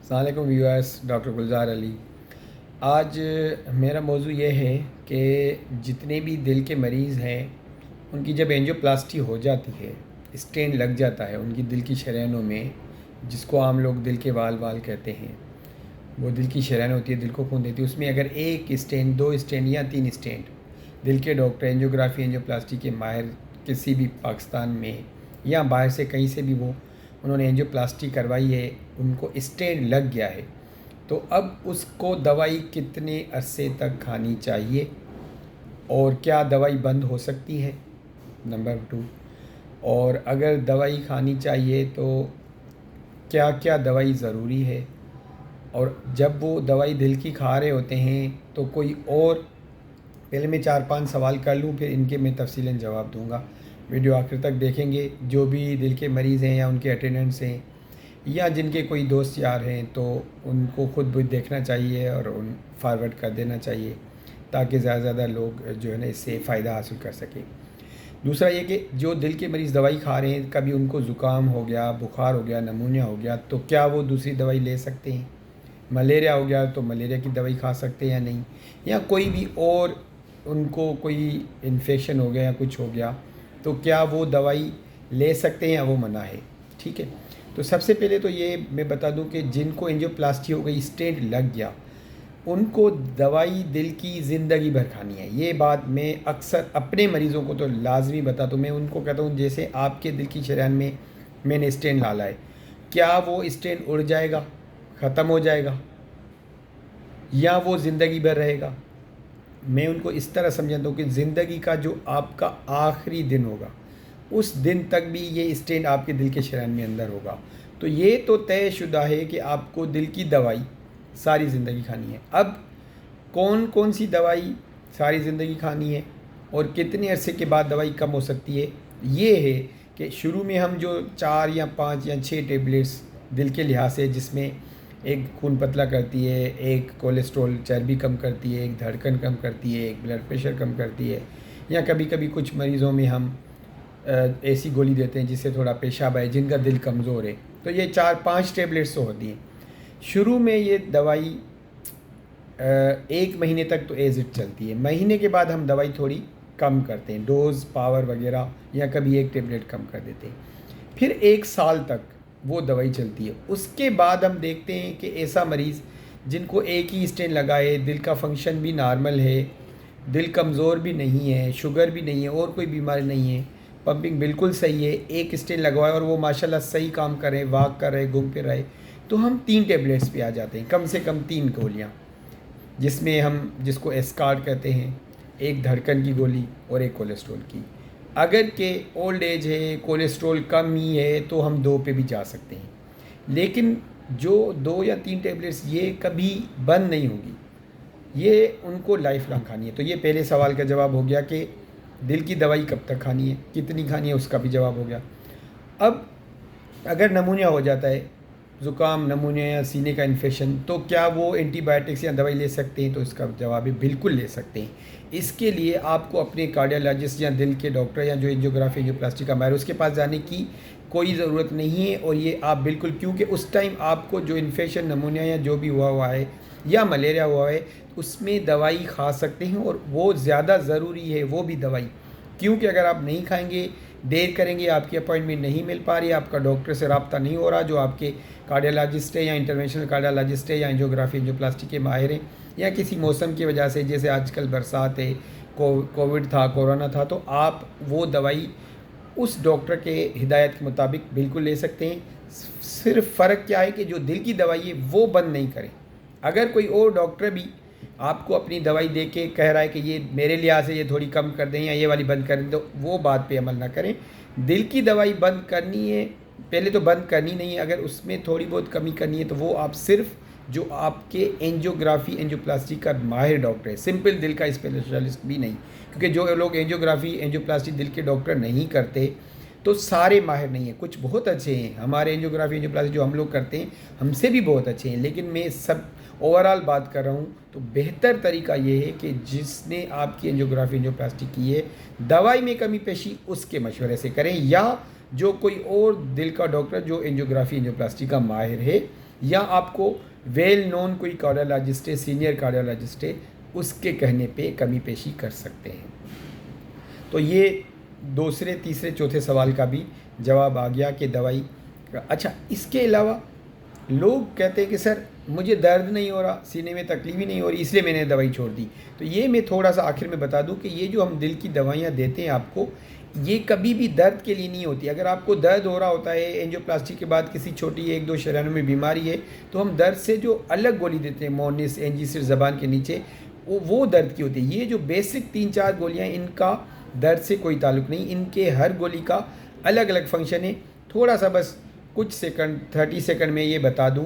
अस्सलाम वालेकुम viewers, doctor गुलजार अली। आज मेरा मौजू ये है कि जितने भी दिल के मरीज़ हैं उनकी जब एंजियोप्लास्टी हो जाती है, स्टेंट लग जाता है उनकी दिल की शरीयानों में, जिसको आम लोग दिल के वाल वाल कहते हैं। वो दिल की शरीयान होती है, दिल को खून देती है। उसमें अगर एक स्टेंट, दो स्टेंट या तीन स्टेंट दिल के डॉक्टर एंजियोग्राफी एंजियोप्लास्टी के माहिर किसी भी पाकिस्तान में या बाहर से कहीं से भी वो उन्होंने एंजियोप्लास्टी करवाई है, उनको स्टेंट लग गया है, तो अब उसको दवाई कितने अरसे तक खानी चाहिए और क्या दवाई बंद हो सकती है, नंबर 2। और अगर दवाई खानी चाहिए तो क्या क्या दवाई ज़रूरी है, और जब वो दवाई दिल की खा रहे होते हैं तो कोई और, पहले मैं 4-5 सवाल कर लूँ फिर इनके मैं तफसीलन जवाब दूँगा। वीडियो आखिर तक देखेंगे। जो भी दिल के मरीज़ हैं या उनके अटेंडेंट्स हैं या जिनके कोई दोस्त यार हैं तो उनको खुद भी देखना चाहिए और उन फॉरवर्ड कर देना चाहिए, ताकि ज़्यादा से ज़्यादा लोग जो है ना इससे फ़ायदा हासिल कर सकें। दूसरा ये कि जो दिल के मरीज़ दवाई खा रहे हैं, कभी उनको ज़ुकाम हो गया, बुखार हो गया, नमूनिया हो गया, तो क्या वो दूसरी दवाई ले सकते हैं? मलेरिया हो गया तो मलेरिया की दवाई खा सकते हैं या नहीं? या कोई भी और उनको कोई इन्फेक्शन हो गया या कुछ हो गया तो क्या वो दवाई ले सकते हैं या वो मना है? ठीक है। तो सबसे पहले तो ये मैं बता दूं कि जिनको एंजियोप्लास्टी हो गई, स्टेंट लग गया, उनको दवाई दिल की ज़िंदगी भर खानी है। ये बात मैं अक्सर अपने मरीज़ों को तो लाजमी बताता हूँ। मैं उनको कहता हूँ जैसे आपके दिल की शरीयान में मैंने स्टेंट डाला है, क्या वो स्टेंट उड़ जाएगा, ख़त्म हो जाएगा, या वो ज़िंदगी भर रहेगा? मैं उनको इस तरह समझाता हूँ कि ज़िंदगी का जो आपका आखिरी दिन होगा, उस दिन तक भी ये स्टेंट आपके दिल के शरीयान में अंदर होगा। तो ये तो तयशुदा है कि आपको दिल की दवाई सारी ज़िंदगी खानी है। अब कौन कौन सी दवाई सारी ज़िंदगी खानी है और कितने अरसे के बाद दवाई कम हो सकती है, ये है कि शुरू में हम जो 4 या 5 या 6 टेबलेट्स दिल के लिहाज से, जिसमें एक खून पतला करती है, एक कोलेस्ट्रॉल चर्बी कम करती है, एक धड़कन कम करती है, एक ब्लड प्रेशर कम करती है, या कभी कभी कुछ मरीज़ों में हम ऐसी गोली देते हैं जिससे थोड़ा पेशाब आए, जिनका दिल कमज़ोर है, तो ये 4-5 टेबलेट्स तो होती हैं। शुरू में ये दवाई 1 महीने तक तो एज इट चलती है। महीने के बाद हम दवाई थोड़ी कम करते हैं, डोज पावर वगैरह, या कभी एक टेबलेट कम कर देते हैं। फिर 1 साल तक वो दवाई चलती है। उसके बाद हम देखते हैं कि ऐसा मरीज़ जिनको एक ही स्टेंट लगाए, दिल का फंक्शन भी नॉर्मल है, दिल कमज़ोर भी नहीं है, शुगर भी नहीं है और कोई बीमारी नहीं है, पंपिंग बिल्कुल सही है, एक स्टेंट लगवाए और वो माशाल्लाह सही काम कर रहे, वॉक कर रहे, घूम फिर रहे, तो हम 3 टेबलेट्स पे आ जाते हैं, कम से कम 3 गोलियाँ, जिसमें हम जिसको एस्कार्ड कहते हैं, एक धड़कन की गोली और एक कोलेस्ट्रॉल की। अगर के ओल्ड एज है, कोलेस्ट्रॉल कम ही है, तो हम 2 पे भी जा सकते हैं। लेकिन जो 2 या 3 टेबलेट्स ये कभी बंद नहीं होगी, ये उनको लाइफ लॉन्ग खानी है। तो ये पहले सवाल का जवाब हो गया कि दिल की दवाई कब तक खानी है, कितनी खानी है, उसका भी जवाब हो गया। अब अगर नमूनिया हो जाता है, ज़ुकाम, नमूनिया या सीने का इन्फेक्शन, तो क्या वो एंटीबायोटिक्स या दवाई ले सकते हैं? तो इसका जवाब है बिल्कुल ले सकते हैं। इसके लिए आपको अपने कार्डियोलॉजिस्ट या दिल के डॉक्टर या जो एंजियोग्राफी एंजियोप्लास्टी का माहिर, उसके पास जाने की कोई ज़रूरत नहीं है। और ये आप बिल्कुल, क्योंकि उस टाइम आपको जो इन्फेक्शन, नमूनिया या जो भी हुआ है या मलेरिया हुआ है, उसमें दवाई खा सकते हैं, और वो ज़्यादा ज़रूरी है वो भी दवाई, क्योंकि अगर आप नहीं खाएंगे, देर करेंगे, आपकी अपॉइंटमेंट नहीं मिल पा रही, आपका डॉक्टर से रब्ता नहीं हो रहा जो आपके कार्डियोलॉजिस्ट है या इंटरवेंशनल कार्डियोलॉजिस्ट है या एंजियोग्राफी एंजियोप्लास्टी के माहिर हैं, या किसी मौसम की वजह से, जैसे आजकल बरसात है, कोविड था, कोरोना था, तो आप वो दवाई उस डॉक्टर के हिदायत के मुताबिक बिल्कुल ले सकते हैं। सिर्फ फ़र्क क्या है कि जो दिल की दवाई है वो बंद नहीं करें। अगर कोई और डॉक्टर भी आपको अपनी दवाई दे के कह रहा है कि ये मेरे लिहाज से ये थोड़ी कम कर दें या ये वाली बंद कर दें, तो वो बात पे अमल ना करें। दिल की दवाई बंद करनी है, पहले तो बंद करनी नहीं है। अगर उसमें थोड़ी बहुत कमी करनी है तो वो आप सिर्फ जो आपके एंजियोग्राफी एंजियोप्लास्टी का माहिर डॉक्टर है, सिंपल दिल का स्पेशलिस्ट भी नहीं, क्योंकि जो लोग एंजियोग्राफी एंजियोप्लास्टी दिल के डॉक्टर नहीं करते तो सारे माहिर नहीं हैं। कुछ बहुत अच्छे हैं, हमारे एंजियोग्राफी एंजियोप्लास्टी जो हम लोग करते हैं हमसे भी बहुत अच्छे हैं, लेकिन मैं सब ओवरऑल बात कर रहा हूँ। तो बेहतर तरीका ये है कि जिसने आपकी एंजियोग्राफी एंजियोप्लास्टी की है, दवाई में कमी पेशी उसके मशवरे से करें, या जो कोई और दिल का डॉक्टर जो एंजियोग्राफी एंजियोप्लास्टी का माहिर है या आपको वेल नोन कोई कार्डियोलॉजिस्ट है, सीनियर कार्डियोलॉजिस्ट है, उसके कहने पे कमी पेशी कर सकते हैं। तो ये दूसरे तीसरे चौथे सवाल का भी जवाब आ गया कि दवाई। अच्छा, इसके अलावा लोग कहते हैं कि सर मुझे दर्द नहीं हो रहा, सीने में तकलीफ ही नहीं हो रही, इसलिए मैंने दवाई छोड़ दी। तो ये मैं थोड़ा सा आखिर में बता दूं कि ये जो हम दिल की दवाइयाँ देते हैं आपको, ये कभी भी दर्द के लिए नहीं होती। अगर आपको दर्द हो रहा होता है एंजियोप्लास्टी के बाद किसी छोटी 1-2 शरीरों में बीमारी है, तो हम दर्द से जो अलग गोली देते हैं, मोनिस, एंजीसिर ज़बान के नीचे, वो दर्द की होती है। ये जो बेसिक 3-4 गोलियाँ, इनका दर्द से कोई ताल्लुक़ नहीं, इनके हर गोली का अलग अलग फंक्शन है। थोड़ा सा बस कुछ सेकंड 30 सेकंड में ये बता दूं,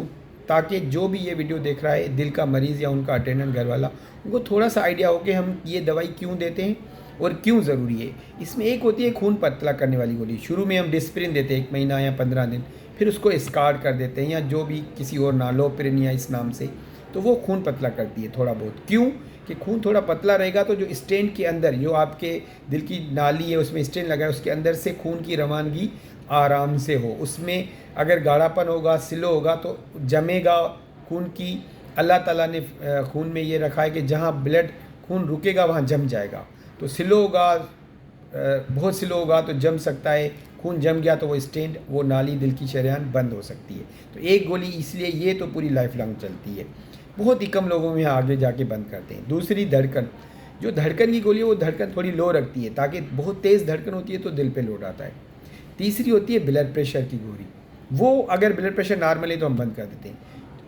ताकि जो भी ये वीडियो देख रहा है, दिल का मरीज़ या उनका अटेंडेंट घर वाला, उनको थोड़ा सा आइडिया हो कि हम ये दवाई क्यों देते हैं और क्यों ज़रूरी है। इसमें एक होती है खून पतला करने वाली गोली। शुरू में हम डिस्प्रिन देते हैं 1 महीना या 15 दिन, फिर उसको स्कार्ड कर देते हैं या जो भी किसी और नालोप्रिन या इस नाम से, तो वो खून पतला करती है थोड़ा बहुत। क्यों कि खून थोड़ा पतला रहेगा तो जो स्टेंट के अंदर, जो आपके दिल की नाली है उसमें स्टेंट लगा है, उसके अंदर से खून की रवानगी आराम से हो। उसमें अगर गाढ़ापन होगा, स्लो होगा तो जमेगा खून की। अल्लाह ताला ने खून में ये रखा है कि जहाँ ब्लड खून रुकेगा वहाँ जम जाएगा। तो स्लो होगा, बहुत स्लो होगा तो जम सकता है। खून जम गया तो वो स्टेंट, वो नाली, दिल की शरेयान बंद हो सकती है। तो एक गोली, इसलिए ये तो पूरी लाइफ लॉन्ग चलती है। बहुत ही कम लोगों में आगे जाके बंद करते हैं। दूसरी धड़कन, जो धड़कन की गोली है वो धड़कन थोड़ी लो रखती है, ताकि बहुत तेज़ धड़कन होती है तो दिल पे लोड आता है। तीसरी होती है ब्लड प्रेशर की गोली, वो अगर ब्लड प्रेशर नॉर्मल है तो हम बंद कर देते हैं।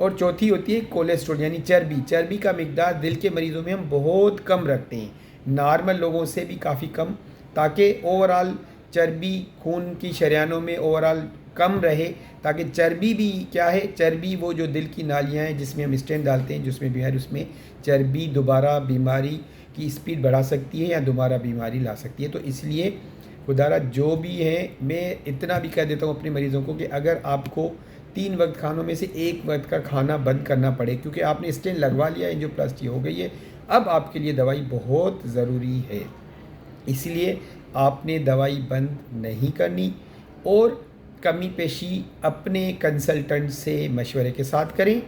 और चौथी होती है कोलेस्ट्रॉल यानी चर्बी। चर्बी का मिकदार दिल के मरीज़ों में हम बहुत कम रखते हैं, नॉर्मल लोगों से भी काफ़ी कम, ताकि ओवरऑल चर्बी खून की शरेयानों में ओवरऑल कम रहे। ताकि चर्बी भी क्या है, चर्बी वो जो दिल की नालियाँ हैं जिसमें हम स्टेंट डालते हैं, जिसमें बीमारी, उसमें चर्बी दोबारा बीमारी की स्पीड बढ़ा सकती है या दोबारा बीमारी ला सकती है। तो इसलिए खुदारा जो भी है, मैं इतना भी कह देता हूँ अपने मरीज़ों को कि अगर आपको 3 वक्त खानों में से 1 वक्त का खाना बंद करना पड़े, क्योंकि आपने स्टेंट लगवा लिया, एंजियोप्लास्टी हो गई है, अब आपके लिए दवाई बहुत ज़रूरी है। इसलिए आपने दवाई बंद नहीं करनी और कमी पेशी अपने कंसल्टेंट से मशवरे के साथ करें।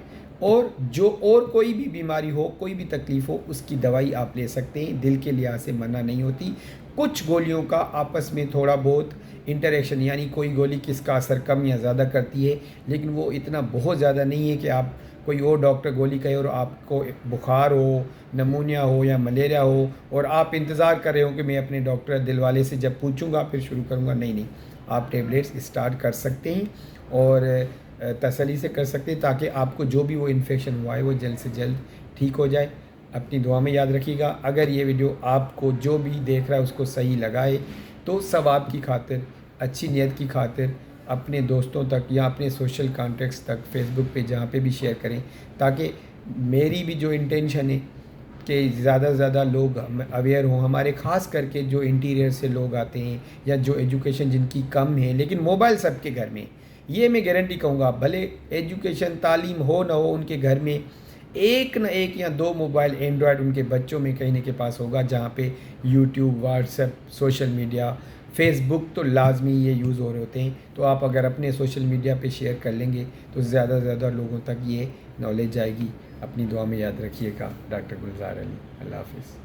और जो और कोई भी बीमारी हो, कोई भी तकलीफ़ हो, उसकी दवाई आप ले सकते हैं, दिल के लिहाज से मना नहीं होती। कुछ गोलियों का आपस में थोड़ा बहुत इंटरेक्शन, यानी कोई गोली किसका असर कम या ज़्यादा करती है, लेकिन वो इतना बहुत ज़्यादा नहीं है कि आप कोई और डॉक्टर गोली कहे और आपको बुखार हो, नमूनिया हो या मलेरिया हो और आप इंतज़ार कर रहे हो कि मैं अपने डॉक्टर दिलवाले से जब पूछूंगा फिर शुरू करूंगा। नहीं नहीं, आप टेबलेट्स स्टार्ट कर सकते हैं और तसल्ली से कर सकते हैं, ताकि आपको जो भी वो इन्फेक्शन हुआ है वो जल्द से जल्द ठीक हो जाए। अपनी दुआ में याद रखिएगा। अगर ये वीडियो आपको, जो भी देख रहा है उसको सही लगाए, तो सवाब की खातिर, अच्छी नीयत की खातिर अपने दोस्तों तक या अपने सोशल कॉन्टेक्ट्स तक, फेसबुक पे जहाँ पे भी शेयर करें, ताकि मेरी भी जो इंटेंशन है कि ज़्यादा से ज़्यादा लोग अवेयर हों। हमारे ख़ास करके जो इंटीरियर से लोग आते हैं या जो एजुकेशन जिनकी कम है, लेकिन मोबाइल सबके घर में, ये मैं गारंटी कहूँगा, भले एजुकेशन तालीम हो ना हो, उनके घर में एक ना एक या 2 मोबाइल एंड्रॉयड उनके बच्चों में कहीं के पास होगा, जहाँ पे YouTube, WhatsApp, social media, Facebook तो लाजमी ये यूज़ हो रहे होते हैं। तो आप अगर अपने सोशल मीडिया पे शेयर कर लेंगे तो ज़्यादा से ज़्यादा लोगों तक ये नॉलेज जाएगी। अपनी दुआ में याद रखिएगा। डॉक्टर गुलजार अली। अल्लाह हाफ़िज़।